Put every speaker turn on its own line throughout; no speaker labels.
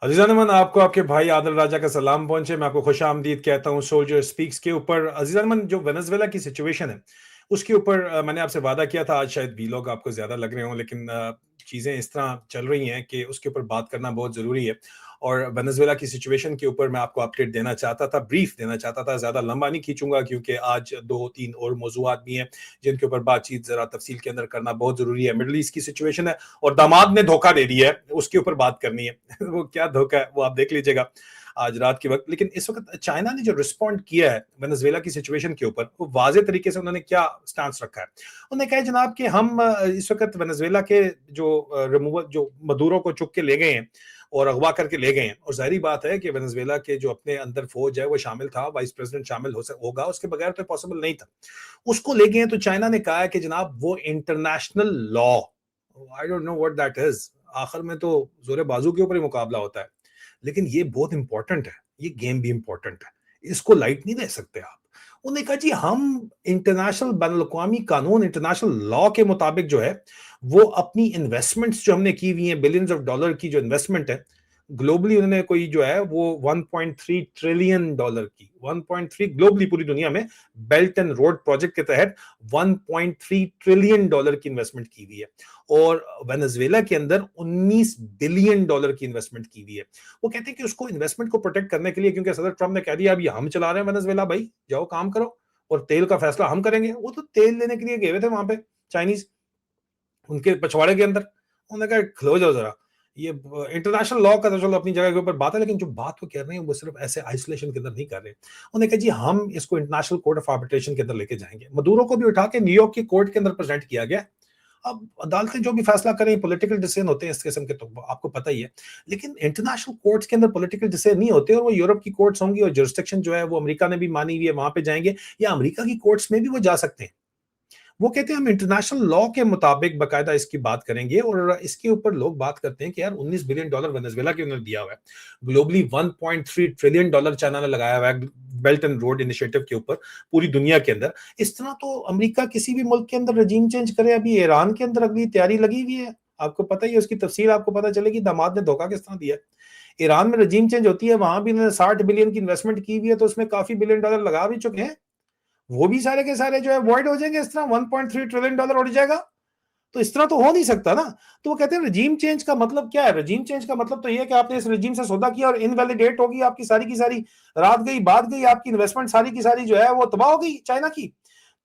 अजीज़ान, आपको आपके भाई आदिल राजा का सलाम पहुंचे। मैं आपको खुश आमदीद कहता हूं सोल्जर स्पीक्स के ऊपर। अजीज़ान, जो वेनेजुएला की सिचुएशन है उसके ऊपर मैंने आपसे वादा किया था। आज शायद वीलॉग आपको ज्यादा लग रहे हों, लेकिन चीजें इस तरह चल रही हैं कि उसके ऊपर बात करना बहुत जरूरी है। और वेनेजुएला की सिचुएशन के ऊपर मैं आपको अपडेट देना चाहता था, ब्रीफ देना चाहता था। ज्यादा लंबा नहीं खींचूंगा क्योंकि आज दो तीन और मौजूआत भी हैं जिनके ऊपर बातचीत जरा तफसील के अंदर करना बहुत जरूरी है। मिडल ईस्ट की सिचुएशन है और दामाद ने धोखा दे दिया है, उसके ऊपर बात करनी है। वो क्या धोखा है वो आप देख लीजिएगा आज रात के वक्त। लेकिन इस वक्त चाइना ने जो रिस्पॉन्ड किया है वेनेजुएला की सिचुएशन के ऊपर, वो वाजे तरीके से उन्होंने क्या स्टांस रखा है। उन्होंने कहा जनाब कि हम इस वक्त वेनेजुएला के जो रिमूवल, जो मदूरो को चुक के ले गए हैं और अगवा करके ले गए हैं, और जाहिर बात है कि वेनेजुएला के जो अपने अंदर फौज है वो शामिल था, वाइस प्रेसिडेंट शामिल होगा, उसके बगैर तो पॉसिबल नहीं था। उसको ले गए। तो चाइना ने कहा है कि जनाब वो international law, I don't know what that is. आखिर में तो जोरे बाजू के ऊपर ही मुकाबला होता है, लेकिन ये बहुत इंपॉर्टेंट है, ये गेम भी इंपॉर्टेंट है, इसको लाइट नहीं ले सकते आप। उन्होंने कहा जी हम इंटरनेशनल बैन अवी कानून, इंटरनेशनल लॉ के मुताबिक जो है वो अपनी इन्वेस्टमेंट्स जो हमने की हुई है, बिलियंस ऑफ डॉलर की जो इन्वेस्टमेंट है ग्लोबली, उन्होंने कोई जो है वो 1.3 ट्रिलियन डॉलर की, 1.3 ग्लोबली पूरी दुनिया में बेल्ट एंड रोड प्रोजेक्ट के तहत 1.3 ट्रिलियन डॉलर की इन्वेस्टमेंट की हुई है। और वेनेजुएला के अंदर 19 बिलियन डॉलर की इन्वेस्टमेंट की हुई है। वो कहते हैं कि उसको इन्वेस्टमेंट को प्रोटेक्ट करने के लिए, क्योंकि सदर ट्रम्प ने कह दिया अभी हम चला रहे हैं वेनेजुएला, भाई जाओ काम करो और तेल का फैसला हम करेंगे। वो तो तेल लेने के लिए गए हुए थे वहां पे चाइनीज, उनके पछवाड़े के अंदर। उन्होंने कहा खलो जाओ जरा, ये इंटरनेशनल लॉ का तो चलो अपनी जगह के ऊपर बात है, लेकिन जो बात वो कर रहे हैं वो सिर्फ ऐसे आइसोलेशन के अंदर नहीं कर रहे। उन्होंने कहा जी हम इसको इंटरनेशनल कोर्ट ऑफ आर्बिट्रेशन के अंदर लेके जाएंगे। मदूरो को भी उठा के न्यूयॉर्क की कोर्ट के अंदर प्रेजेंट किया गया। अब अदालतें जो भी फैसला करें, पॉलिटिकल डिसीजन होते हैं इस किस्म के, तो आपको पता ही है। लेकिन इंटरनेशनल कोर्ट्स के अंदर पॉलिटिकल डिसीजन नहीं होते, और वो यूरोप की कोर्ट्स होंगी, और जुरिस्डिक्शन जो है वो अमेरिका ने भी मानी हुई है, वहां पे जाएंगे, या अमेरिका की कोर्ट्स में भी वो जा सकते हैं। वो कहते हैं हम इंटरनेशनल लॉ के मुताबिक बाकायदा इसकी बात करेंगे। और इसके ऊपर लोग बात करते हैं कि यार 19 बिलियन डॉलर वेनेजुएला के उन्होंने दिया हुआ है, ग्लोबली 1.3 ट्रिलियन डॉलर चाइना ने लगाया हुआ है बेल्ट एंड रोड इनिशिएटिव के ऊपर पूरी दुनिया के अंदर। इस तरह तो अमेरिका किसी भी मुल्क के अंदर रजीम चेंज करे, अभी ईरान के अंदर अगली तैयारी लगी हुई है, आपको पता ही है, उसकी तफसील आपको पता चलेगी दामाद ने धोखा किस तरह दिया। ईरान में रजीम चेंज होती है, वहां भी उन्होंने 60 बिलियन की इन्वेस्टमेंट की हुई है, तो उसमें काफी बिलियन डॉलर लगा भी चुके हैं। वो भी सारे के सारे जो है वॉइड हो जाएंगे इस तरह, 1.3 ट्रिलियन डॉलर उड़ जाएगा। तो इस तरह तो हो नहीं सकता ना। तो वो कहते हैं रजीम चेंज का मतलब क्या है? रजीम चेंज का मतलब तो ये है कि आपने इस रजीम से सौदा किया और इनवैलिडेट होगी आपकी सारी की सारी, रात गई बात गई, आपकी इन्वेस्टमेंट सारी की सारी जो है वो तबाह हो गई चाइना की।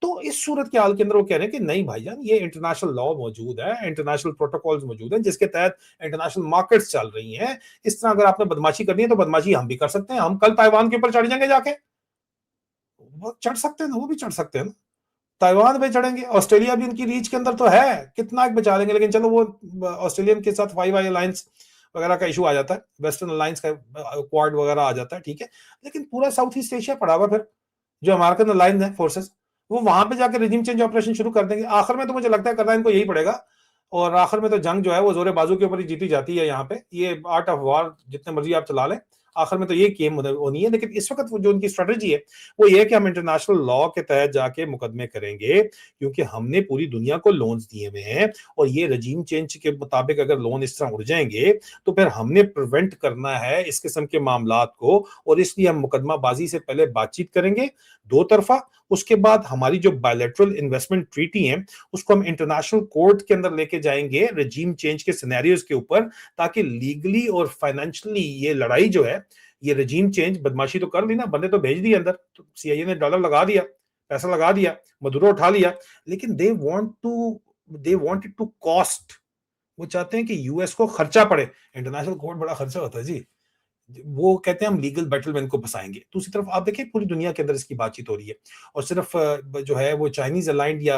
तो इस सूरत के हाल के अंदर वो कह रहे हैं कि नहीं भाईजान, ये इंटरनेशनल लॉ मौजूद है, इंटरनेशनल प्रोटोकॉल्स मौजूद हैं जिसके तहत इंटरनेशनल मार्केट्स चल रही हैं। इस तरह अगर आपने बदमाशी करनी है तो बदमाशी हम भी कर सकते हैं, हम कल ताइवान के ऊपर चढ़ जाएंगे जाके। वो चढ़ सकते हैं ना, वो भी चढ़ सकते हैं ना, ताइवान पे चढ़ेंगे। ऑस्ट्रेलिया भी उनकी रीच के अंदर तो है, कितना एक बचा देंगे। लेकिन चलो वो ऑस्ट्रेलियन के साथ फाइव आई अलायंस वगैरह का इशू आ जाता है, वेस्टर्न अलायंस का क्वाड वगैरह आ जाता है, ठीक है। लेकिन पूरा साउथ ईस्ट एशिया पड़ा हुआ, फिर जो अमेरिकन अलायंस है फोर्सेस, वो वहां पे जाकर रिजिम चेंज ऑपरेशन शुरू कर देंगे। आखिर में तो मुझे लगता है करना इनको यही पड़ेगा, और आखिर में तो जंग जो है वो जोरे बाजू के ऊपर ही जीती जाती है। यहाँ पे ये आर्ट ऑफ वॉर जितने मर्जी आप चला लें, आखिर में तो ये गेम होनी है। लेकिन इस वक्त जो उनकी स्ट्रेटजी है वो ये है कि हम इंटरनेशनल लॉ के तहत जाके मुकदमे करेंगे, क्योंकि हमने पूरी दुनिया को लोन्स दिए हुए हैं, और ये रजीम चेंज के मुताबिक अगर लोन इस तरह उड़ जाएंगे तो फिर हमने प्रिवेंट करना है इस किस्म के मामलात को। और इसलिए हम मुकदमाबाजी से पहले बातचीत करेंगे दो तरफा, उसके बाद हमारी जो बायलैटरल इन्वेस्टमेंट ट्रीटी है उसको हम इंटरनेशनल कोर्ट के अंदर लेके जाएंगे रजीम चेंज के सिनेरियोज के ऊपर, ताकि लीगली और फाइनेंशियली ये लड़ाई जो है, ये रजीम चेंज, बदमाशी तो कर ली ना, बंदे तो भेज दिए अंदर, तो सीआईए ने डॉलर लगा दिया, पैसा लगा दिया, मदुरो उठा लिया, लेकिन they want it to cost. वो चाहते हैं कि यूएस को खर्चा पड़े। इंटरनेशनल कोर्ट बड़ा खर्चा होता है जी। वो कहते हैं हम लीगल बैटल में इनको फंसाएंगे। दूसरी तरफ आप देखिए पूरी दुनिया के अंदर इसकी बातचीत हो रही है, और सिर्फ जो है वो चाइनीज अलाइंड या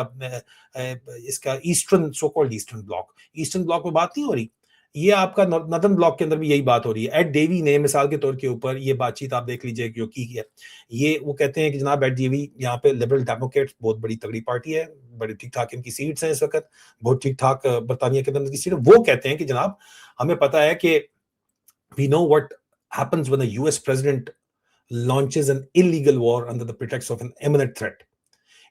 इसका eastern, so called eastern block में बात नहीं हो रही, ये आपका नॉर्दर्न ब्लॉक के अंदर भी यही बात हो रही है। एड डेवी ने मिसाल के तौर के ऊपर ये बातचीत आप देख लीजिए जो की है, ये वो कहते हैं कि जनाब एड डेवी यहाँ पे लिबरल डेमोक्रेट बहुत बड़ी तगड़ी पार्टी है, बड़ी ठीक ठाक इनकी सीट्स हैं इस वक्त, बहुत ठीक ठाक बरतानिया के अंदर की सीट। वो कहते हैं कि जनाब हमें पता है कि we know what happens when a US president launches an illegal war under the pretext of an imminent threat.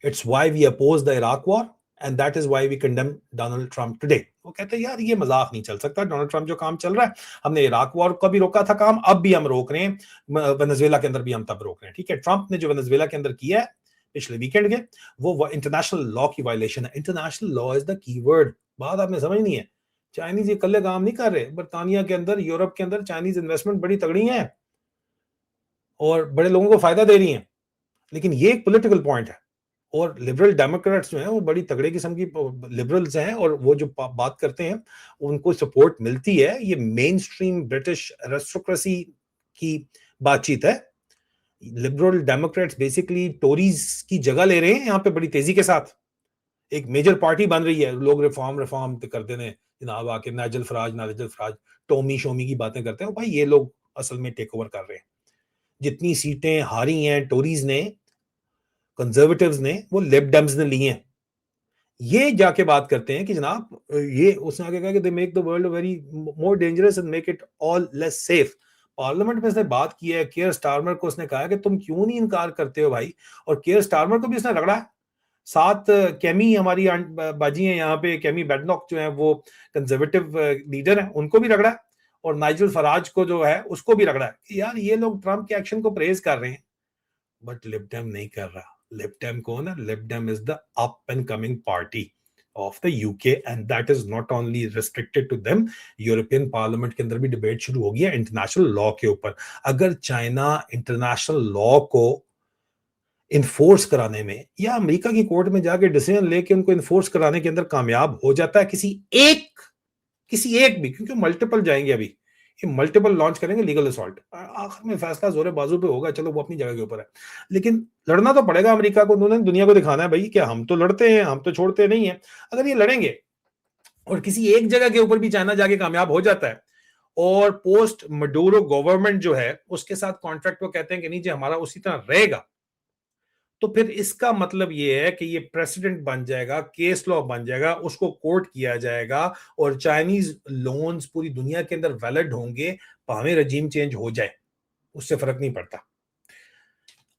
It's why we oppose the Iraq war, and that is why we condemn Donald Trump today. वो कहते हैं यार ये मजाक नहीं चल सकता, Donald Trump जो काम चल रहा है, हमने इराक वॉर का भी रोका था काम, अब भी हम रोक रहे हैं, वेनेजुएला के अंदर भी हम तब रोक रहे हैं। ठीक है, ट्रम्प ने जो वेनेजुएला के अंदर किया है पिछले वीकेंड के, वो इंटरनेशनल लॉ की वायलेशन है। International law is the keyword. बात आपने समझनी है, चाइनीज ये कल्ले काम नहीं कर रहे। बर्तानिया के अंदर, यूरोप के अंदर चाइनीज इन्वेस्टमेंट बड़ी तगड़ी है और बड़े लोगों को फायदा दे रही है, लेकिन ये एक पॉलिटिकल पॉइंट है। और लिबरल डेमोक्रेट्स जो हैं वो बड़ी तगड़े किस्म की लिबरल्स हैं, और वो जो बात करते हैं उनको सपोर्ट मिलती है। ये मेन स्ट्रीम ब्रिटिश एरिस्टोक्रेसी की बातचीत है। लिबरल डेमोक्रेट्स बेसिकली टोरीज की जगह ले रहे हैं यहाँ पे बड़ी तेजी के साथ। एक मेजर पार्टी बन रही है, लोग रिफॉर्म कर देने जनाब आके नाइजल फराज टोमी शोमी की बातें करते हैं। भाई ये लोग असल में टेक ओवर कर रहे हैं। जितनी सीटें हारी हैं टोरीज ने, कंजर्वेटिव्स ने, वो लिबडेम्स ने ली हैं। ये जाके बात करते हैं कि जनाब ये उसने आगे कहा कि they make the world very more dangerous and make it all less safe. Parliament में उसने बात की है, केयर स्टारमर को उसने कहा कि तुम क्यों नहीं इनकार करते हो भाई, और केयर स्टारमर को भी उसने रगड़ा है। साथ केमी हमारी बाजी हैं यहाँ पे, केमी बेडनॉक जो है वो कंजर्वेटिव लीडर हैं, उनको भी रगड़ा है, और नाइजल फराज को जो है उसको भी रगड़ा है कि यार ये लोग ट्रम्प के एक्शन को प्रेज कर रहे हैं, बट लिबडेम नहीं कर रहा। लिबडेम कौन है? Lib Dem is the up and coming party of the UK, and that is not only restricted to them. European parliament के अंदर भी डिबेट शुरू हो गया इंटरनेशनल लॉ के ऊपर। अगर चाइना इंटरनेशनल लॉ को इन्फोर्स कराने में, या अमेरिका की कोर्ट में जाके डिसीजन लेके उनको इन्फोर्स कराने के अंदर कामयाब हो जाता है किसी एक भी, क्योंकि मल्टीपल जाएंगे, अभी ये मल्टीपल लॉन्च करेंगे लीगल असॉल्ट, आखिर में फैसला जोरे बाजू पे होगा, चलो वो अपनी जगह के ऊपर है। लेकिन लड़ना तो पड़ेगा अमेरिका को, उन्होंने दुनिया को दिखाना है भाई कि हम तो लड़ते हैं, हम तो छोड़ते नहीं है। अगर ये लड़ेंगे और किसी एक जगह के ऊपर भी चाइना जाके कामयाब हो जाता है, और पोस्ट मडूरो गवर्नमेंट जो है उसके साथ कॉन्ट्रैक्ट वो कहते हैं कि नहीं जी हमारा उसी तरह रहेगा, तो फिर इसका मतलब ये है कि ये प्रेसिडेंट बन जाएगा, केस लॉ बन जाएगा, उसको कोर्ट किया जाएगा, और चाइनीज लोन्स पूरी दुनिया के अंदर वैलिड होंगे, भावें रजीम चेंज हो जाए, उससे फर्क नहीं पड़ता।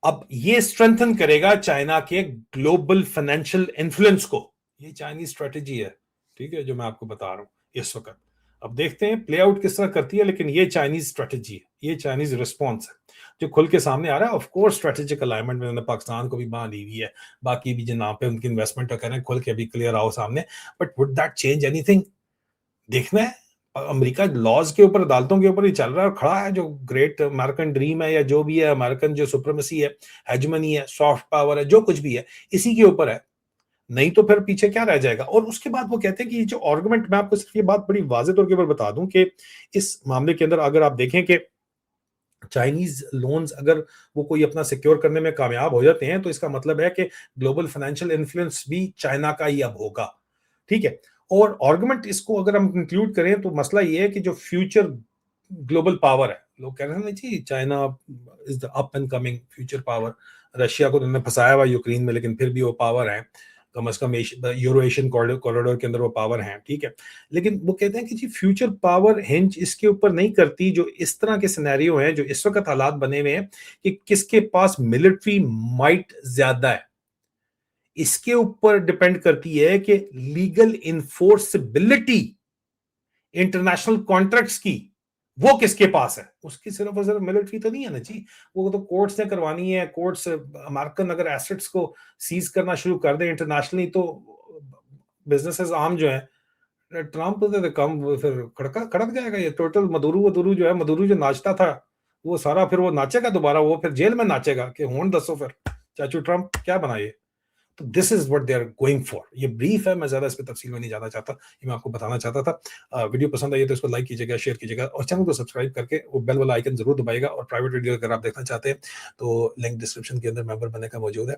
अब ये स्ट्रेंथन करेगा चाइना के ग्लोबल फाइनेंशियल इन्फ्लुएंस को। ये चाइनीज स्ट्रेटेजी है, ठीक है, जो मैं आपको बता रहा हूं इस वक्त। अब देखते हैं प्ले आउट किस तरह करती है, लेकिन ये चाइनीज स्ट्रेटेजी है, ये चाइनीज रिस्पॉन्स है जो खुल के सामने आ रहा है। ऑफ कोर्स स्ट्रेटेजिक अलाइनमेंट में उन्होंने पाकिस्तान को भी बांधी हुई है, बाकी भी जनाब पे उनकी इन्वेस्टमेंट कह रहे हैं, खुल के भी क्लियर आओ सामने। But would that change anything? देखना है। अमेरिका लॉज के ऊपर, अदालतों के ऊपर ही चल रहा है और खड़ा है। जो ग्रेट अमेरिकन ड्रीम है, या जो भी है अमेरिकन जो सुप्रीमेसी है, हेजमनी है, सॉफ्ट पावर है, जो कुछ भी है, इसी के ऊपर है। नहीं तो फिर पीछे क्या रह जाएगा? और उसके बाद वो कहते हैं कि जो आर्गुमेंट, मैं आपको सिर्फ ये बात बड़ी वाज़ेह तौर के ऊपर बता दूं कि इस मामले के अंदर अगर आप देखें कि चाइनीज लोन्स अगर वो कोई अपना सिक्योर करने में कामयाब हो जाते हैं, तो इसका मतलब है कि ग्लोबल फाइनेंशियल इन्फ्लुएंस भी चाइना का ही अब होगा। ठीक है, और आर्गुमेंट इसको अगर हम कंक्लूड करें तो मसला ये है कि जो फ्यूचर ग्लोबल पावर है, लोग कह रहे हैं जी China is the up and coming future power. Russia को उन्होंने फंसाया हुआ यूक्रेन में, लेकिन फिर भी वो पावर है, कम से कम यूरो एशियन कॉरिडोर के अंदर वो पावर है। ठीक है, लेकिन वो कहते हैं कि जी फ्यूचर पावर हिंज इसके ऊपर नहीं करती, जो इस तरह के सिनेरियो हैं, जो इस वक्त हालात बने हुए हैं कि किसके पास मिलिट्री माइट ज्यादा है, इसके ऊपर डिपेंड करती है कि लीगल इन्फोर्सिबिलिटी इंटरनेशनल कॉन्ट्रैक्ट्स की वो किसके पास है। उसकी सिर्फ और सिर्फ मिलिट्री तो नहीं है ना जी, वो तो कोर्ट्स ने करवानी है। कोर्ट्स अमेरिकन अगर एसेट्स को सीज करना शुरू कर दे इंटरनेशनली, तो बिजनेसेस आम जो है, ट्रम्प तो कम फिर खड़क जाएगा ये टोटल। मदुरू जो है, मदुरू जो नाचता था वो सारा फिर वो नाचेगा दोबारा, वो फिर जेल में नाचेगा कि होन दसो फिर चाचू ट्रम्प क्या बनाइए। तो this is what they are going for. ये ब्रीफ है, मैं ज्यादा इस पर तफसील में नहीं जाना चाहता, ये मैं आपको बताना चाहता था। वीडियो पसंद आई तो इसको लाइक कीजिएगा, शेयर कीजिएगा, और चैनल को सब्सक्राइब करके वो बेल वाला आइकन जरूर दबाइएगा। और प्राइवेट वीडियो अगर आप देखना चाहते हैं तो लिंक डिस्क्रिप्शन के अंदर मेंबर बनने का मौजूद है।